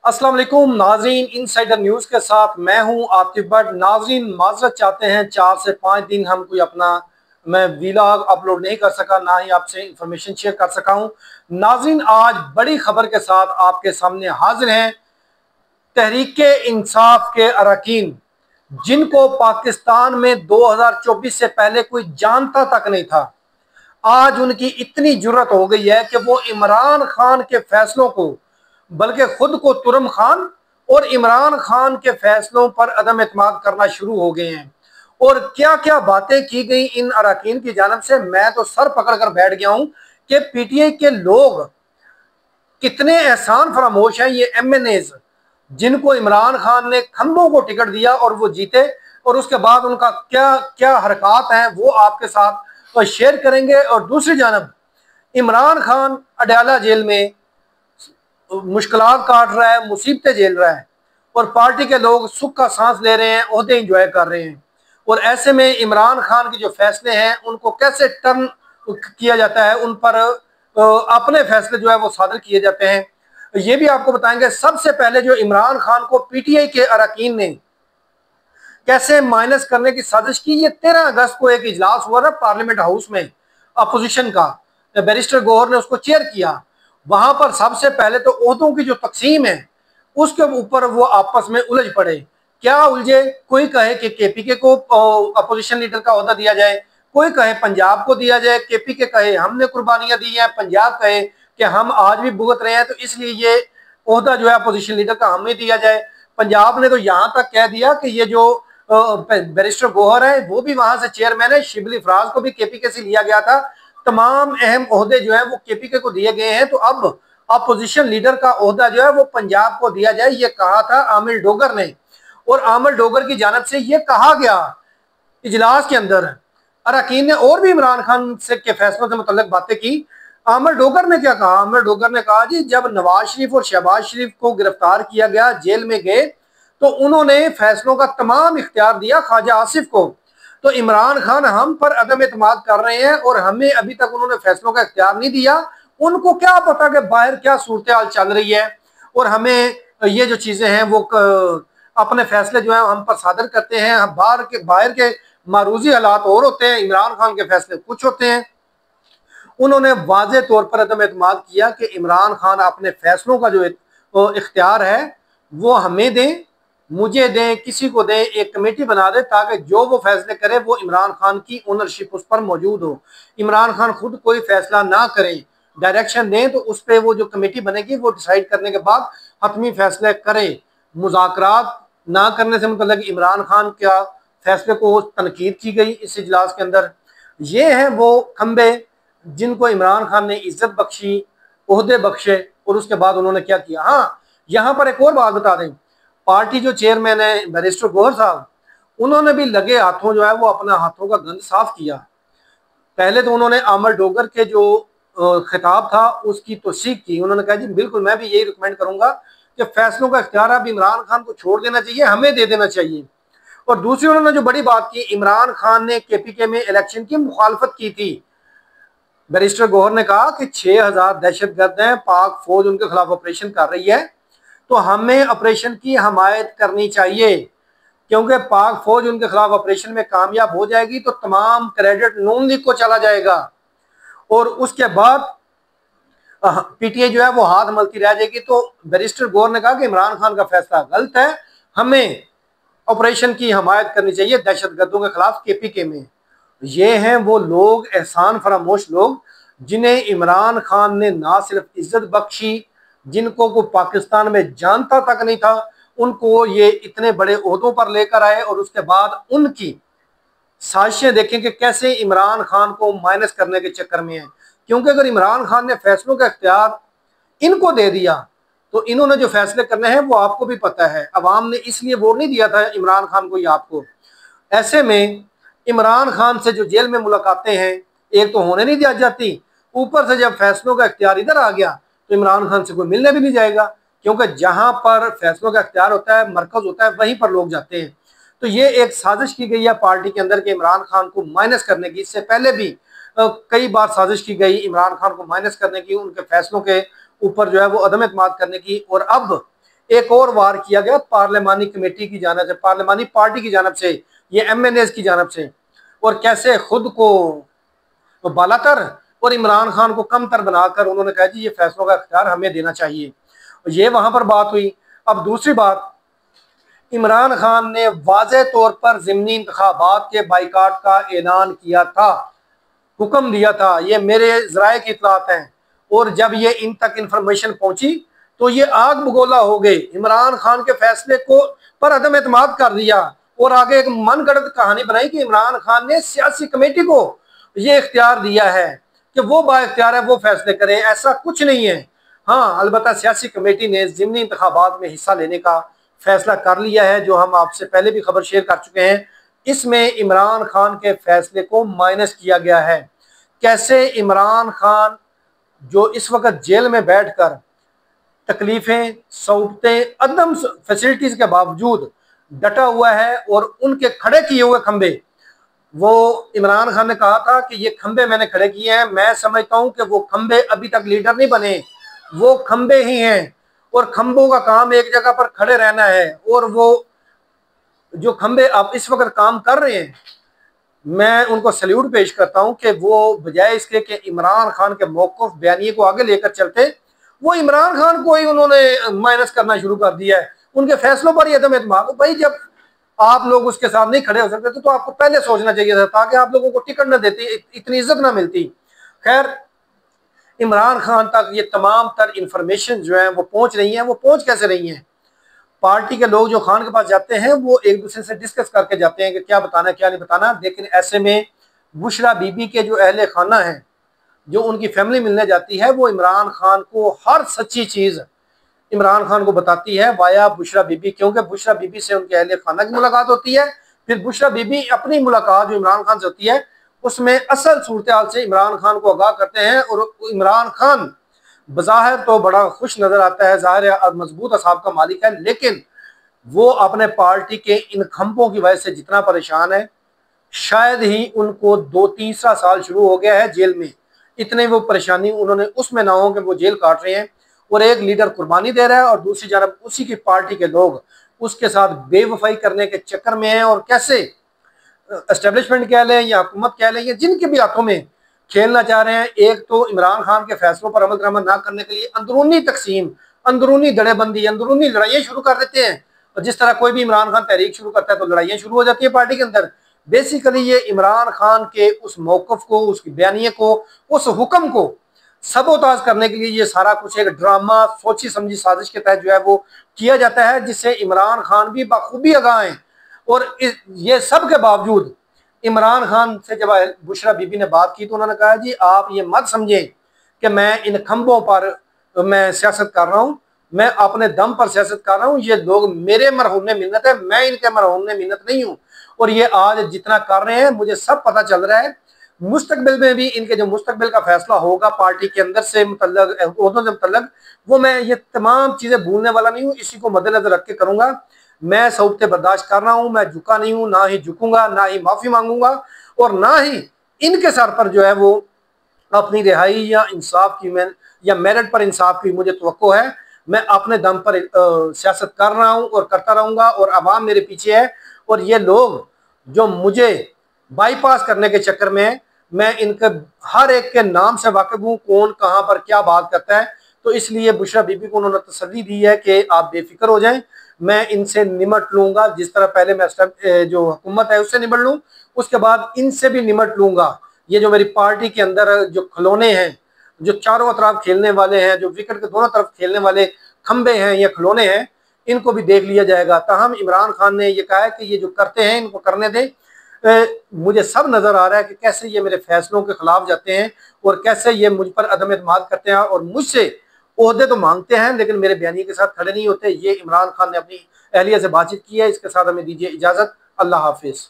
अस्सलाम वालेकुम नाजरीन, इनसाइडर न्यूज़ के साथ मैं हूं आपके बट नाजरीन माजरत चाहते हैं। 4 से 5 दिन हम कोई अपना मैं वीलॉग अपलोड नहीं कर सका, ना ही आपसे इंफॉर्मेशन शेयर कर सका हूं। नाजरीन आज बड़ी खबर के साथ आपके सामने हाजिर हैं। तहरीक इंसाफ के अरकान जिनको पाकिस्तान में 2024 से पहले कोई जानता तक नहीं था, आज उनकी इतनी जुर्रत हो गई है कि वो इमरान खान के फैसलों को, बल्कि खुद को तुरम खान और इमरान खान के फैसलों पर अदम एतमाद करना शुरू हो गए हैं। और क्या क्या बातें की गई इन अरकान की जानब से, मैं तो सर पकड़ कर बैठ गया हूं कि पीटीआई के लोग कितने एहसान फरामोश हैं। ये एमएनएज जिनको इमरान खान ने खंभों को टिकट दिया और वो जीते, और उसके बाद उनका क्या क्या हरकत हैं वो आपके साथ शेयर करेंगे। और दूसरी जानब इमरान खान अडयाला जेल में मुश्किलात काट रहा है, मुसीबतें झेल रहा है, और पार्टी के लोग सुख का सांस ले रहे हैं, ओहदे इंजॉय कर रहे हैं। और ऐसे में इमरान खान के जो फैसले हैं उनको कैसे टर्न किया जाता है, उन पर अपने फैसले जो है वो सादर किए जाते हैं, ये भी आपको बताएंगे। सबसे पहले जो इमरान खान को पीटीआई के अरकान ने कैसे माइनस करने की साजिश की, ये 13 अगस्त को एक इजलास हुआ था पार्लियामेंट हाउस में अपोजिशन का, बैरिस्टर गौहर ने उसको चेयर किया। वहां पर सबसे पहले तो ओहदों की जो तकसीम है उसके ऊपर वो आपस में उलझ पड़े। क्या उलझे? कोई कहे कि केपीके को अपोजिशन लीडर का ओहदा दिया जाए, कोई कहे पंजाब को दिया जाए, केपीके कहे हमने कुर्बानियां दी हैं, पंजाब कहे कि हम आज भी भुगत रहे हैं तो इसलिए ये ओहदा जो है अपोजिशन लीडर का हमें दिया जाए। पंजाब ने तो यहां तक कह दिया कि ये जो बैरिस्टर गौहर है वो भी वहां से चेयरमैन है, शिबली फराज को भी केपीके से लिया गया था, तमाम अहम ओहदे जो है वो केपीके को दिए गए हैं। तो अब अपोजिशन लीडर का ओहदा जो है वो पंजाब को दिया जाए, ये कहा था आमिर डोगर ने। और आमिर डोगर की जानब से ये कहा गया इजलास के अंदर, अरकान ने और भी इमरान खान से के फैसलों से मुतल्लिक बातें की। आमिर डोगर ने क्या कहा? आमिर डोगर ने कहा जी जब नवाज शरीफ और शहबाज शरीफ को गिरफ्तार किया गया, जेल में गए, तो उन्होंने फैसलों का तमाम इख्तियार दिया ख्वाजा आसिफ को। तो इमरान खान हम पर अदम एतमाद कर रहे हैं और हमें अभी तक उन्होंने फैसलों का इख्तियार नहीं दिया। उनको क्या पता कि बाहर क्या सूरत हाल चल रही है, और हमें ये जो चीजें हैं वो अपने फैसले जो है हम पर सादर करते हैं। हम बाहर के मारूजी हालात और होते हैं, इमरान खान के फैसले कुछ होते हैं। उन्होंने वाज़े तौर पर अदम एतमाद किया कि इमरान खान अपने फैसलों का जो इख्तियार है वो हमें दें, मुझे दें, किसी को दें, एक कमेटी बना दे ताकि जो वो फैसले करे वो इमरान खान की ओनरशिप उस पर मौजूद हो। इमरान खान खुद कोई फैसला ना करें, डायरेक्शन दें, तो उस पर वो जो कमेटी बनेगी वो डिसाइड करने के बाद हतमी फैसले करे। मुज़ाकरात ना करने से मतलब इमरान खान का फैसले को तनकीद की गई इस इजलास के अंदर। ये हैं वो खंबे जिनको इमरान खान ने इज्जत बख्शी, ओहदे बख्शे, और उसके बाद उन्होंने क्या किया। हाँ, यहाँ पर एक और बात बता दें, पार्टी जो चेयरमैन है बैरिस्टर गौहर साहब, उन्होंने भी लगे हाथों जो है वो अपना हाथों का गंद साफ किया। पहले तो उन्होंने आमिर डोगर के जो खिताब था उसकी तौसीक की। उन्होंने कहा जी बिल्कुल मैं भी यही रिकमेंड करूंगा कि फैसलों का इख्तियार अब इमरान खान को छोड़ देना चाहिए, हमें दे देना चाहिए। और दूसरी उन्होंने जो बड़ी बात की, इमरान खान ने केपीके में इलेक्शन की मुखालफत की थी। बैरिस्टर गौहर ने कहा कि 6000 दहशतगर्द हैं, पाक फौज उनके खिलाफ ऑपरेशन कर रही है, तो हमें ऑपरेशन की हमायत करनी चाहिए, क्योंकि पाक फौज उनके खिलाफ ऑपरेशन में कामयाब हो जाएगी तो तमाम क्रेडिट नून लीग को चला जाएगा, और उसके बाद पीटीआई जो है वो हाथ मलती रह जाएगी। तो बैरिस्टर गौहर ने कहा कि इमरान खान का फैसला गलत है, हमें ऑपरेशन की हमायत करनी चाहिए दहशतगर्दों के खिलाफ केपीके में। ये हैं वो लोग, एहसान फरामोश लोग, जिन्हें इमरान खान ने ना सिर्फ इज्जत बख्शी, जिनको को पाकिस्तान में जानता तक नहीं था, उनको ये इतने बड़े ओहदों पर लेकर आए, और उसके बाद उनकी साजिशें देखें कि कैसे इमरान खान को माइनस करने के चक्कर में है। क्योंकि अगर इमरान खान ने फैसलों का इख्तियार इनको दे दिया तो इन्होंने जो फैसले करने हैं वो आपको भी पता है, अवाम ने इसलिए वोट नहीं दिया था इमरान खान को या आपको। ऐसे में इमरान खान से जो जेल में मुलाकातें हैं, एक तो होने नहीं दिया जाती, ऊपर से जब फैसलों का इख्तियार इधर आ गया तो इमरान खान से कोई मिलने भी नहीं जाएगा, क्योंकि जहां पर फैसलों का इख्तियार होता है, मरकज होता है, वहीं पर लोग जाते हैं। तो ये एक साजिश की गई है पार्टी के अंदर के इमरान खान को माइनस करने की। इससे पहले भी कई बार साजिश की गई इमरान खान को माइनस करने की, उनके फैसलों के ऊपर जो है वो अदम एतमाद करने की। और अब एक और वार किया गया पार्लिमानी कमेटी की जानिब से, पार्लिमानी पार्टी की जानिब से, ये MNAs की जानिब से, और कैसे खुद को बालातर और इमरान खान को कमतर बनाकर उन्होंने कहा जी ये फैसलों का इख्तियार हमें देना चाहिए। ये वहां पर बात हुई। अब दूसरी बात, इमरान खान ने वाज़े तौर पर ज़िमनी इंतखाबात के बाइकाट का ऐलान किया था, हुक्म दिया था, ये मेरे ज़राए की इत्तलात हैं। और जब ये इन तक इंफॉर्मेशन पहुंची तो ये आग बगोला हो गए, इमरान खान के फैसले को पर अदम एतमाद कर दिया और आगे एक मनगढ़ंत कहानी बनाई कि इमरान खान ने सियासी कमेटी को ये इख्तियार दिया है कि वो बाइख्तियार है, वो फैसले करे। ऐसा कुछ नहीं है। हाँ, अलबत्ता सियासी कमेटी ने ज़िमनी इंतखाबात में हिस्सा लेने का फैसला कर लिया है, जो हम आपसे पहले भी खबर शेयर कर चुके हैं। इसमें इमरान खान के फैसले को माइनस किया गया है। कैसे इमरान खान जो इस वक्त जेल में बैठकर तकलीफें, सहूलतें, अदम फैसिलिटीज के बावजूद डटा हुआ है और उनके खड़े किए हुए खंबे, वो इमरान खान ने कहा था कि ये खंबे मैंने खड़े किए हैं। मैं समझता हूं कि वो खंबे अभी तक लीडर नहीं बने, वो खंबे ही हैं और खंबों का काम एक जगह पर खड़े रहना है। और वो जो खंबे अब इस वक्त काम कर रहे हैं, मैं उनको सल्यूट पेश करता हूं कि वो बजाय इसके कि इमरान खान के मौक़िफ़ बयानिए को आगे लेकर चलते, वो इमरान खान को ही उन्होंने माइनस करना शुरू कर दिया है, उनके फैसलों पर ही अदम एतमाद। भाई जब आप लोग उसके साथ नहीं खड़े हो सकते तो आपको पहले सोचना चाहिए था, ताकि आप लोगों को टिकट न देती, इतनी इज्जत ना मिलती। खैर, इमरान खान तक ये तमाम तर इंफॉर्मेशन जो है वो पहुंच रही है। वो पहुंच कैसे रही है? पार्टी के लोग जो खान के पास जाते हैं वो एक दूसरे से डिस्कस करके जाते हैं कि क्या बताना क्या नहीं बताना। लेकिन ऐसे में बुशरा बीबी के जो अहले खाना है, जो उनकी फैमिली मिलने जाती है, वो इमरान खान को हर सच्ची चीज़ इमरान खान को बताती है वाया बुशरा बीबी, क्योंकि बुशरा बीबी से उनके अहले खाना की मुलाकात होती है। फिर बुशरा बीबी अपनी मुलाकात जो इमरान खान से होती है उसमें असल सूरत हाल से इमरान खान को आगाह करते हैं। और इमरान खान बज़ाहिर तो बड़ा खुश नजर आता है, ज़ाहिर है और मजबूत असाब का मालिक है, लेकिन वो अपने पार्टी के इन खंभों की वजह से जितना परेशान है, शायद ही उनको 2-3 साल शुरू हो गया है जेल में, इतने वो परेशानी उन्होंने उसमें ना हो कि वो जेल काट रहे हैं और एक लीडर कुर्बानी दे रहा है और दूसरी जानब उसी की पार्टी के लोग उसके साथ बेवफाई करने के चक्कर में हैं। और कैसे एस्टेब्लिशमेंट कह लें या हुकूमत कह लें या जिनके भी हाथों में खेलना चाह रहे हैं, एक तो इमरान खान के फैसलों पर अमल दरामद ना करने के लिए अंदरूनी तकसीम, अंदरूनी दड़ेबंदी, अंदरूनी लड़ाइयाँ शुरू कर देते हैं। और जिस तरह कोई भी इमरान खान तहरीक शुरू करता है तो लड़ाइयाँ शुरू हो जाती है पार्टी के अंदर। बेसिकली ये इमरान खान के उस मौक़िफ़ को, उसकी बयानिए को, उस हुक्म को सबोताज करने के लिए ये सारा कुछ एक ड्रामा, सोची समझी साजिश के तहत जो है वो किया जाता है, जिससे इमरान खान भी बखूबी आगाह हैं। और ये सब के बावजूद इमरान खान से जब बुशरा बीबी ने बात की तो उन्होंने कहा जी आप ये मत समझें कि मैं इन खंभों पर मैं सियासत कर रहा हूँ, मैं अपने दम पर सियासत कर रहा हूँ। ये लोग मेरे मरहूम मिन्नत है, मैं इनके मरहूम मिन्नत नहीं हूँ। और ये आज जितना कर रहे हैं मुझे सब पता चल रहा है। मुस्तकबिल में भी इनके जो मुस्तकबिल का फैसला होगा पार्टी के अंदर से मुतल्लक, ओहदों से मुतल्लक, वो मैं ये तमाम चीज़ें भूलने वाला नहीं हूँ, इसी को मद्देनजर रख के करूँगा। मैं सहूलतें बर्दाश्त कर रहा हूँ, मैं झुका नहीं हूँ, ना ही झुकूंगा, ना ही माफ़ी मांगूंगा और ना ही इनके सर पर जो है वो अपनी रिहाई या इंसाफ की मैं या मेरिट पर इंसाफ की मुझे तवक्को है। मैं अपने दम पर सियासत कर रहा हूँ और करता रहूँगा और अवाम मेरे पीछे है। और ये लोग जो मुझे बाईपास करने के चक्कर में, मैं इनके हर एक के नाम से वाकिफ हूँ, कौन कहाँ पर क्या बात करता है। तो इसलिए बुशरा बीबी को उन्होंने तसल्ली दी है कि आप बेफिक्र हो जाएं, मैं इनसे निमट लूँगा। जिस तरह पहले मैं जो हुकूमत है उससे निमट लूँ, उसके बाद इनसे भी निमट लूँगा। ये जो मेरी पार्टी के अंदर जो खिलौने हैं, जो चारों तरफ खेलने वाले हैं, जो विकेट के दोनों तरफ खेलने वाले खंबे हैं या खिलौने हैं, इनको भी देख लिया जाएगा। ताहम इमरान खान ने ये कहा है कि ये जो करते हैं इनको करने दें। मुझे सब नज़र आ रहा है कि कैसे ये मेरे फैसलों के खिलाफ जाते हैं और कैसे ये मुझ पर अदम एतमाद करते हैं और मुझसे ओहदे तो मांगते हैं लेकिन मेरे बयानी के साथ खड़े नहीं होते। ये इमरान खान ने अपनी अहलिया से बातचीत की है। इसके साथ हमें दीजिए इजाज़त। अल्लाह हाफिज़।